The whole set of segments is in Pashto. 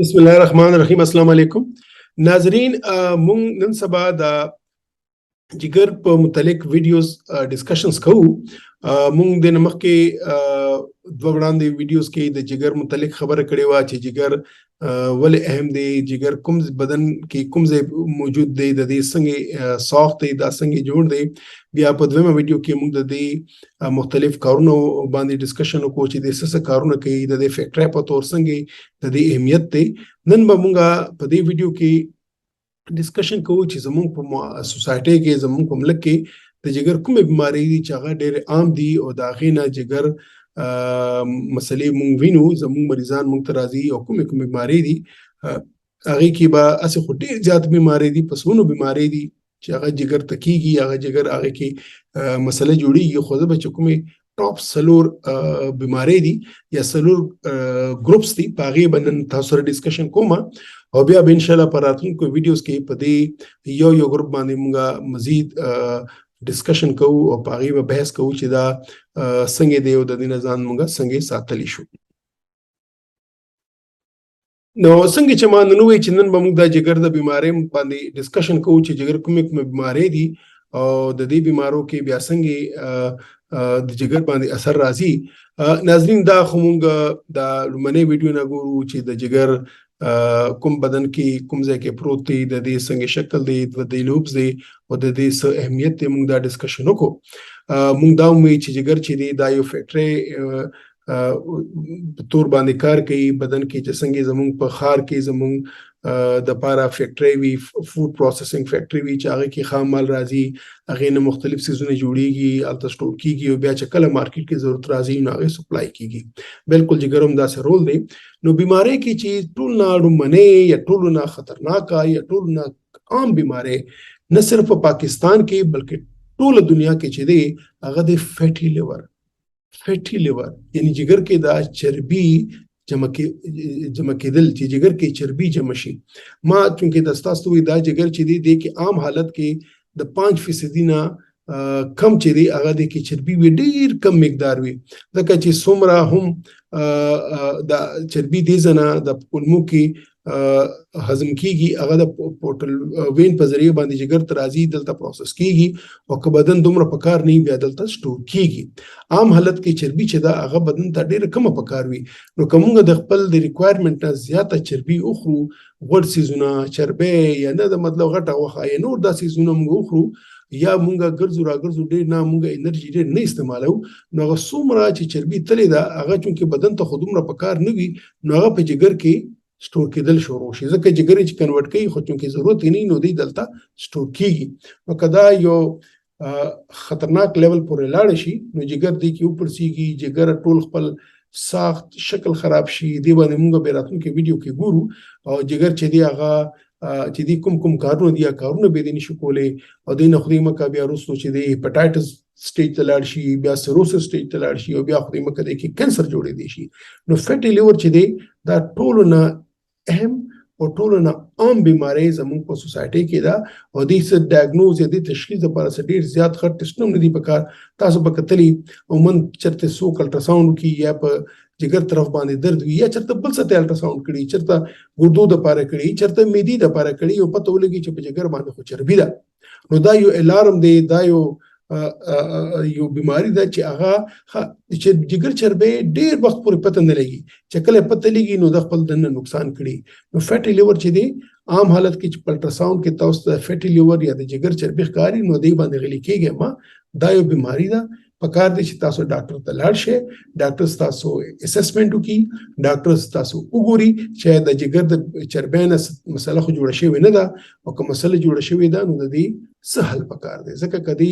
بسم الله الرحمن الرحیم. السلام علیکم ناظرین. مونږ نن سبا د جګر په متعلق ویډیوز ډسکشنز کوو. مونږ د مخکې دوه وړاندې ویډیوز کې د جګر متعلق خبره کړې و چې جګر ولې اهم دی، جګر کوم بدن کې کوم ځای موجود دی، د دې څنګه ساخت دی، دا څنګه جوړ دی. بیا په دویمه ویډیو کې موږ د دې مختلف کارونو باندې ډسکشن وکړو چې د څه کارونه کوي، د دې فیکټری په تور څنګه د دې اهمیت دی. نن به موږ په دې ویډیو کې ډسکشن کوو چې زموږ په سوسایټي کې، زموږ په ملک کې د جګر کومه بیماری دي چې هغه ډېر عام دي او د هغې نه جګر مسلې مونږ وینو، زموږ مریضان مونږ ته راځي او کومې بیماری دي. هغې کې به هسې خو ډېر زیات بیماری دي، په څونو بیماری دي چې هغه جګر ته کېږي، هغه جګر هغې کې مسله جوړېږي. خو زه به چې کومې ټاپ څلور بیماری دي یا څلور ګروپس دي په هغې به نن تاسو سره ډسکشن کوم، او بیا به انشاءالله په راتلونکو ویډیوز کې په دې یو ګروپ باندې موږ مزید ډسکشن کوو او په هغې به بحث کوو چې دا څنګه دی او د دې نه ځان موږ څنګه ساتلی شو. نو څنګه چې ما نن وویل چې نن به موږ د جګر د بیمارۍ باندې ډسکشن کوو چې جګر کومې بیمارۍ دي او د دې بیمارو کې بیا څنګه د جګر باندې اثر راځي. ناظرین، دا خو موږ د لومړنۍ ویډیو نه ګورو چې د جګر کوم بدن کې کوم ځای کې پروت دی، د دې څنګه شکل دی، د دې لوبس دی او د دې څه اهمیت دی. موږ دا ډسکشن وکړو. موږ دا وایو چې جګر چې دی دا یو فیکټری په تور باندې کار کوي بدن کې، چې څنګه زموږ په ښار کې زموږ د پاره فیکټری وي، فود پروسیسینګ فیکټری وي چې هغه کې خام مال راځي، هغې نه مختلف څیزونه جوړیږي، هلته سټور کیږي او بیا چې کله مارکیټ کې ضرورت راځي نو هغې سپلای کیږي. بالکل جګر هم داسې رول دی. نو بیماری کې چې ټول نه اړومنې یا ټولو نه خطرناکه یا ټولو نه عام بیماری نه صرف په پاکستان کې بلکې ټوله دنیا کې چې دی هغه د فیټي لیور یعنی جګر کې دا چربي جمع کېدل، چې جګر کې چربي جمع شي. ما چونکې د ستاسو وی دا جګر چې دی کې عام حالت کې د 5% نه کم چې دی هغه د کې چربي وي ډېر کم مقدار وي، ځکه چې څومره هم د چربي دې ځنه د کولمو کې هضم کیږي، هغه د پورټل وین په ذریعه باندې جګر ته راځي، دلته پروسس کیږي او که بدن دومره پکار نه بیا دلته سټور کیږي. عام حالت کې چربي چې دا هغه بدن ته ډېره کمه پکار وي. نو که موږ د خپل د ریکوایرمنټ نه زیاته چربي وخورو، غوړ څیزونه، چربی یا نه د مطلب غټه غوښه یا نور دا څیزونه موږ وخورو، یا مونږ ګرځو راګرځو ډېر نه، مونږ انرژي ډېر نه استعمالو، نو هغه څومره چې چربي تلې ده هغه چونکې بدن ته خو دومره پکار نه وي نو هغه په جګر کې سټور کېدل شروع شي، ځکه جګر چې کنورټ کوي خو چونکې ضرورت یې نه نو دی دلته سټور کېږي. نو که دا یو خطرناک لیول پورې لاړ شي نو جګر دی کې وپړسېږي، جګر ټول خپل ساخت شکل خراب شي. دی باندې مونږ به راتلونکي ویډیو کې ګورو. او جګر چې دی هغه چې دی کوم کارونه دي کارونه به دی نشي کولی او دی نه خدای مکه بیا وروستو چې دی هیپاټایټس سټیج ته لاړ شي، بیا سیروسس سټیج ته لاړ شي او بیا خدای مکه دی کې کینسر جوړېدی شي. نو فیټي لیور چې دی دا ټولو نه اهم او ټولو نه عام بیماری زموږ په سوسایټي کې ده او دې څه ډایګنوز یا دې تشخیص لپاره څه ډېر زیات ښه ټسټونه هم نه دي پکار. تاسو به کتلي عموماً چېرته څوک الټراساونډ وکړي یا په جګر طرف باندې درد وي یا چېرته بل څه ته الټراساونډ کړي، چېرته ګردو دپاره کړي، چېرته معدې دپاره کړي او پته ولګي چې په جګر باندې خو چربي ده. نو دا یو الارم دی، دا یو بیماری ده چې هغه چې جګر چربی ډېر وخت پورې پته نه لګي، چې کله پته لګي نو د خپل دننه نقصان کړي. نو فیټي لیور چې دی عام حالت کې چې په الټراساونډ کې تاسو ته فیټي لیور یا د جګر چربي ښکاري نو دی باندې غلي کېږي. ما دا یو بیماری ده. پکار دی چې تاسو ډاکټر ته لاړ شئ، ډاکټر تاسو اسسمنټ وکړي، ډاکټر تاسو وګوري چې د جګر د چربۍ نه مسله خو جوړه شوې نه ده او که مسله جوړه شوې ده نو د دې څه حل پکار دی، ځکه که دې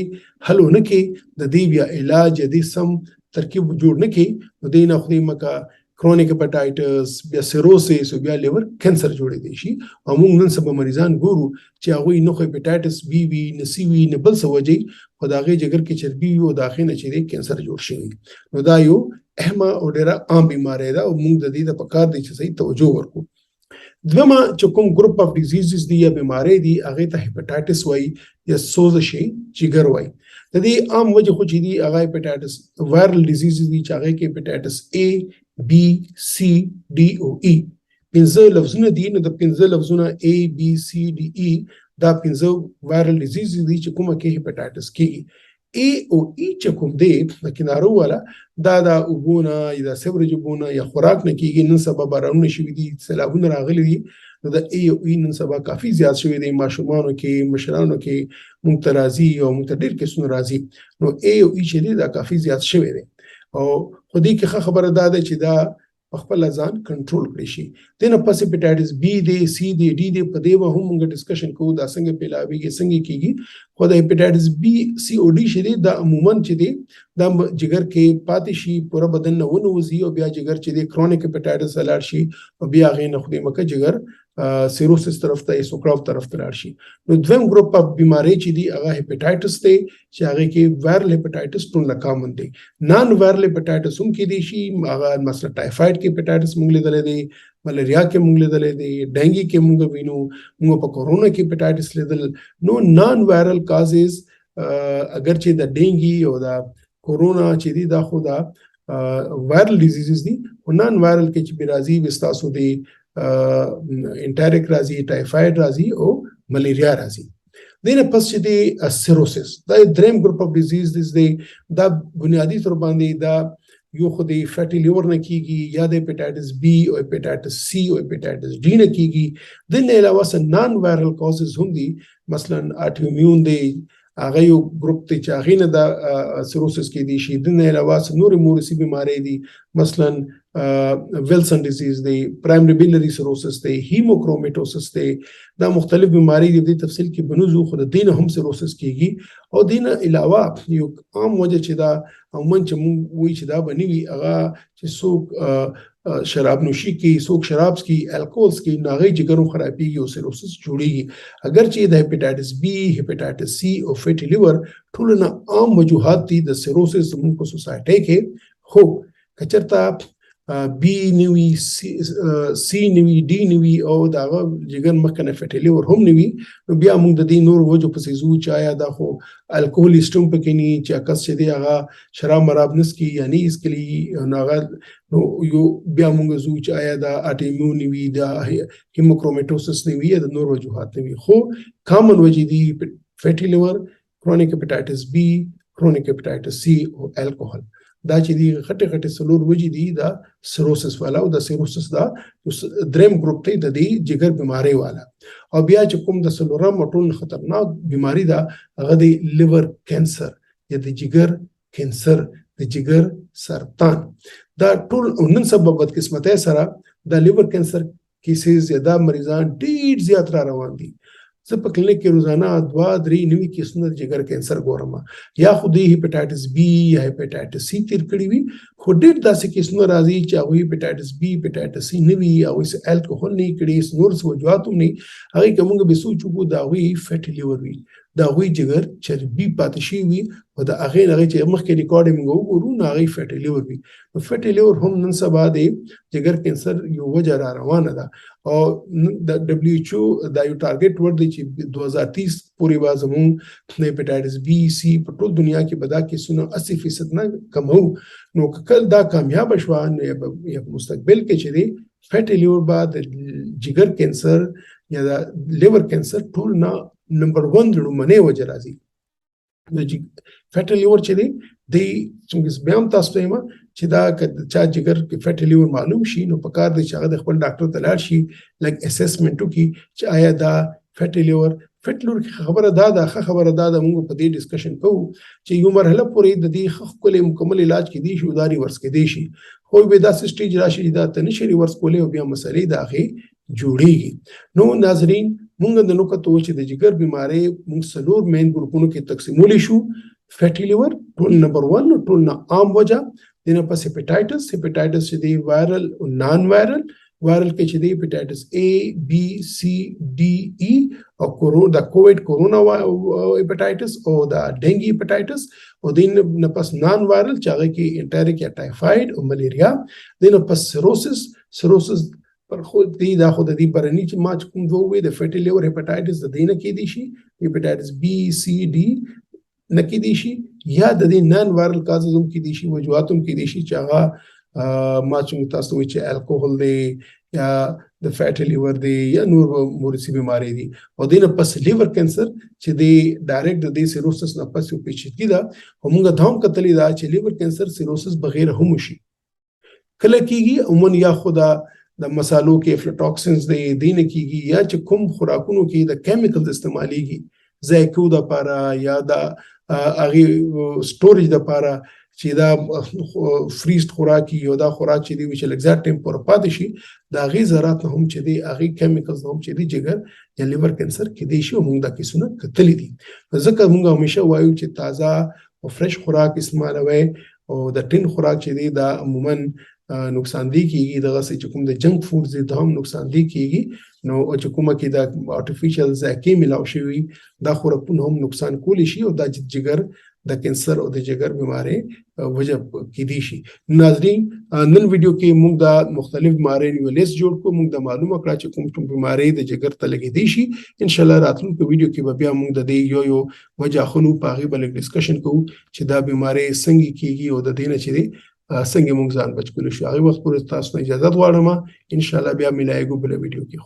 حل ونه کړي د دې بیا علاج یا دې سم ترکیب جوړ نه کړي نو دې نه خدای مکه کرونیک هیپاټایټس، بیا سیروسس او بیا لیور کینسر جوړېدی شي. او موږ نن سبا مریضان ګورو چې هغوی نه خو هیپاټایټس بي وي، نه سی وي، نه بل څه وجې، خو د هغې جګر کې چربي وي او د هغې نه چې دی کینسر جوړ شوي. نو دا یو اهمه او ډېره عام بیماری ده او موږ د دې د پکار دی چې صحیح توجه ورکړو. دویمه چې کوم ګروپ اف ډیزیزز دي یا بیماری دي هغې ته هیپاټایټس وایي یا سوزشي جګر وایي. د دې عام وجه خو چې دي هغه هیپاټایټس وایرل ډیزیزز دي چې هغې کې هیپاټایټس A، B، C، D او E پنځه لفظونه دي، نو د پنځه لفظونه A B C D E دا پنځه وایرل ډیزیز دي چې کومه کې هپاتایټس کېږي. A او E چې کوم دی د کنارو والا دا د اوبونه یا د سیوریج اوبونه یا خوراک نه کېږي. نن سبا بارانونه شوي دي، سیلابونه راغلي دي، نو د A او E نن سبا کافي زیات شوي دي، ماشومانو کې مشرانو کې موږ ته راځي او موږ ته ډېر کیسونه راځي. نو A او E چې دی دا کافي زیات شوي دی او خو دې کې ښه خبره دا ده چې دا په خپل ځان کنټرول کړی شي. دنه پس هپاتایټس B دی، C دی، D دی، په دې به هم موږ ډسکشن کوو دا څنګه پیلاویږي څنګه کیږي. خو د هپاتایټس B C او D چې دی دا عموما چې دی دا جګر کې پاتې شي، پوره بدن نه ونوځي او بیا جګر چې دی کرونیک هپاتایټس لاړ شي او بیا هغې نه خدای مکه جګر سیروسس طرف ته سوکراو طرف ته لاړ شي. نو دویم ګروپ اف بیماری چې دی هغه هپاتایټس دی چې هغه کې وایرل هپاتایټس ټول نه کامن دی. نان وایرل هپاتایټس هم کې دی شي، هغه مثلا ټایفاید کې هپاتایټس موږ لیدلی دی، ملیریا کې موږ لیدلی دی، ډینګي کې موږ وینو، موږ په کورونا کې هپاتایټس لیدل. نو نان وایرل کازز اگر چې د ډینګي او د کورونا چې دی دا خو دا وایرل ډیزیزز دي، او نان وایرل کې چې راځي وستاسو دی انټریک راځي، ټایفاید راځي او ملیریا راځي. دینه پس چې دی سیروسس دا دریم ګروپ اف ډیزیز دی. دا بنیادی تور باندې دا یو خو د فیټي لیور نه کیږي یا د هپاتایټس B او هپاتایټس C او هپاتایټس D نه کیږي. د نه علاوه سره نان وایرل کازز هم دي، مثلا اټیومیون دی، هغه یو ګروپ ته چې هغې نه دا سیروسس کې دی شي. د نه علاوه نورې مورثي بیماری دي، مثلا ویلسن ډیزیز دی، پرایمري بیلري سیروسس دی، هیموکرومیټوسس دی. دا مختلف بیماری دي، د تفصیل کې بنوزو، خو د دې نه هم سیروسس کېږي. او د نه علاوه یو عام وجه چې دا عموما چې موږ وایي چې دا به نه وي هغه چې څوک شراب نوشي کوي، څوک شراب څکي، الکوهول څکي، نو هغې جګر هم خرابېږي او سیروسس جوړېږي. اگر چې د هپاتایټس B، هپاتایټس C او فیټي لیور ټول نه عام وجوهات دي د سیروسس زموږ په سوسایټۍ کې. خو که چېرته B نه وي، C نه وي، D نه وي او د هغه جګر مخکې نه فیټي لیور هم نه وي، نو بیا موږ د دې نور وجو پسې ځو چې آیا دا خو الکوهولیسټ هم پکې نه وي چې عکس چې دی هغه شراب مراب نه څکي یا نه یې څکلي، نو هغه نو یو بیا موږ ځو چې آیا دا اټیمیون نه وي، دا هیموکرومیټوسس نه وي، یا د نور وجوهات نه وي. خو کامن وجې دي فیټي لیور، کرونیک هپاتایټس B، کرونیک هپاتایټس C او الکوهول. دا چې دی غټه غټه څلور وجې دي دا سیروسس والا، او د سیروسس دا دریم ګروپ ته د دې جګر بیماری والا. او بیا چې کوم د څلورم ټول خطرناک بیماری دا هغه د لیور کینسر یا د جګر کینسر، د جګر سرطان. دا ټول نن سبا بدقسمتۍ سره د لیور کینسر کیسز یا دا مریضان ډېر زیات را روان دي. زه په کلینیک کې روزانه 2-3 نوي کیسونه د جګر کینسر ګورم، یا خو د هپاتایټس B یا هپاتایټس C تیر کړي وي، خو ډېر داسې کیسونه راځي چې هغوی هپاتایټس B، هپاتایټس C نه وي، هغوی الکوهول نه کړي، نور څه وجوهات هم نه، هغې که موږ به سوچ وکړو د هغوی فیټي لیور وي، د هغوی جګر چربي پاتې شوي وي، او د هغې نه چې مخکې ریکارډ یې موږ وګورو نو هغې فیټي لیور وي. نو فیټي لیور هم نن سبا د جګر کینسر یو وجه را روانه ده. او د WHO دا یو ټارګټ ورډ دی چې 2030 پورې به زموږ د هپاتایټس B، C په ټول دنیا کې به دا کیسونه 80% نه کمو. نو که کله دا کامیاب شوه نو یا مستقبل کې چې دی فیټي لیور به د جګر کینسر یا د لیور کینسر ټول نه نمبر 1 لومړنۍ وجه راځي. د فیټي لیور چې دی څنګه بیا هم تاسو ته وایم چې دا چا جګر کې فیټي لیور معلوم شي نو په کار دی چې هغه د خپل ډاکټر ته لاړ شي، لږ اسسمنټ وکړي چې آیا دا فیټي لیور خبره دا ده. ښه خبره دا ده، موږ په دې ډسکشن کوو چې یو مرحله پورې د دې ښکلی مکمل علاج کېدی شي، دا ریورس کېدی شي، خو بیا داسې سټیج راشي چې دا ته نشي ریورس کولی او بیا مسلې د هغې جوړېږي. نو ناظرین موږ د نکتو چې د جګر بیماری موږ څلور مین ګروپونو کې تقسیمولی شو. فیټي لیور ټول نمبر 1 ټول نه عام وجه، دنه پس هپاتایټس چې دی وایرل او نان وایرل. وایرل کې چې دی هپاتایټس A، B، C، D، E او د کووید کورونا هپاتایټس او د ډینګي هپاتایټس، او دنه پس نان وایرل چې هغه کې انټریک یا ټایفاید او ملیریا. دنه پس سیروسس پر خود دی دا خود دی برنی چې ما کوم دوه وي د فیټي لیور هپاتایټس د دینه کې دي شي، هپاتایټس B، C، D نه کې دي شي، یا د دې نان وایرل کازز هم کې دي شي، وجوهات هم کې دي شي چې هغه ما چې تاسو وایي چې الکوهول دی یا د فیټي لیور دی یا نور مورثي بیماری دي او دینه پس لیور کینسر چې دی ډایرکټ د دې سیروسس نه پس یو پیچیدګي ده همغه دهم کتلې ده چې لیور کینسر سیروسس بغیر هم شي کله کیږي عموما یا خدا د مسالو کې افلاټاکسنز دی دینه کیږي یا چې کوم خوراکونو کې د کیمیکل استعماليږي ذایقو د لپاره یا د هغه سټوریج د لپاره چې دا فریز خوراکي یو دا خوراک چې دی چې لګزار ټمپر پاتې شي دا غي ذرات هم چې دی هغه کیمیکلز هم چې دی جګر یا لیور کینسر کې دی شي موږ دا کیسونه کتلې دي ځکه موږ همیشه وایو چې تازه او فرش خوراک استعمالوي او د ټین خوراک چې دی دا عموما نقصان دی کیږي دغه چې کوم د جنک فودز دي هم نقصان دی کیږي نو چې کومه کې دا آرټیفیشل ذایقې ملاو شوی دا خوراکونه هم نقصان کولی شي او دا جګر د کینسر او د جګر بیماری وجه کېدی شي ناظرین نن ویډیو کې موږ د مختلف بیماری یو لیست جوړ کوو موږ د معلومه کړه چې کوم بیماری د جګر ته لګېدی شي ان شاء الله راتلونکو ویډیو کې بیا موږ د دې یو وجه خلو په هغه بل ډسکشن کوو چې دا بیماری څنګه کیږي او د دې نه چې څنګه موږ ځان بچ کولو شو هغه وخت پورې تاسو ته اجازه غواړم ان شاء الله بیا ملایګو بل ویډیو کې